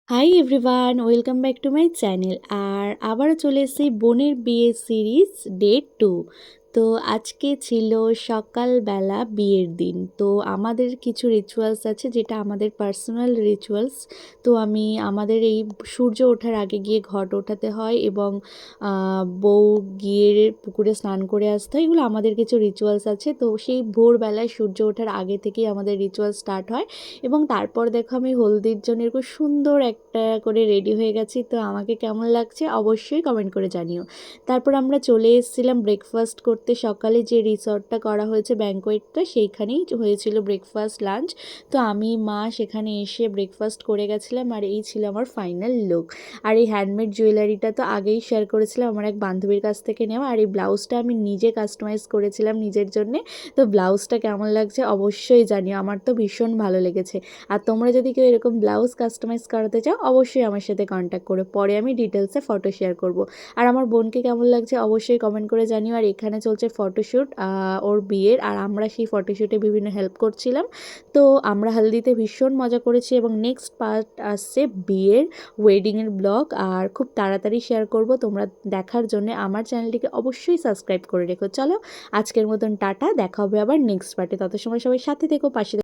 High everyone, welcome back to my channel. আর আবারও চলে এসেছি বোনের বিয়ে সিরিজ ডে 2। তো আজকে ছিল সকালবেলা বিয়ের দিন। তো আমাদের কিছু রিচুয়ালস আছে, যেটা আমাদের পার্সোনাল রিচুয়ালস। তো আমাদের এই সূর্য ওঠার আগে গিয়ে ঘট ওঠাতে হয় এবং বউ গিয়ে পুকুরে স্নান করে আসতে হয়। এগুলো আমাদের কিছু রিচুয়ালস আছে। তো সেই ভোরবেলায় সূর্য ওঠার আগে থেকেই আমাদের রিচুয়াল স্টার্ট হয়। এবং তারপর দেখো আমি হলদির জন্য এরকম সুন্দর একটা করে রেডি হয়ে গেছি। তো আমাকে কেমন লাগছে অবশ্যই কমেন্ট করে জানিও। তারপর আমরা চলে এসেছিলাম ব্রেকফাস্ট করতে। সকালে যে রিসর্টটা করা হয়েছে ব্যাঙ্কোয়েটটা, সেইখানেই হয়েছিল ব্রেকফাস্ট লাঞ্চ। তো আমি মা সেখানে এসে ব্রেকফাস্ট করে গেছিলাম, আর এই ছিল আমার ফাইনাল লুক। আর এই হ্যান্ডমেড জুয়েলারিটা তো আগেই শেয়ার করেছিলাম আমার এক বান্ধবীর কাছ থেকে নেওয়া। আর এই ব্লাউজটা আমি নিজে কাস্টমাইজ করেছিলাম নিজের জন্যে। তো ব্লাউজটা কেমন লাগছে অবশ্যই জানিও, আমার তো ভীষণ ভালো লেগেছে। আর তোমরা যদি কেউ এরকম ব্লাউজ কাস্টমাইজ করাতে চাও অবশ্যই আমার সাথে কন্ট্যাক্ট করো, পরে আমি ডিটেলসে ফটো শেয়ার করব। আর আমার বোনকে কেমন লাগছে অবশ্যই কমেন্ট করে জানিও। আর এখানে চলছে ফটোশ্যুট ওর বিয়ের, আর আমরা সেই ফটোশ্যুটে বিভিন্ন হেল্প করছিলাম। তো আমরা হলদিতে ভীষণ মজা করেছি এবং নেক্সট পার্ট আসছে বিয়ের ওয়েডিংয়ের ব্লগ, আর খুব তাড়াতাড়ি শেয়ার করব। তোমরা দেখার জন্য আমার চ্যানেলটিকে অবশ্যই সাবস্ক্রাইব করে রেখো। চলো আজকের মতন টাটা, দেখা হবে আবার নেক্সট পার্টে। তত সময় সবাই সাথে থেকো, পাশে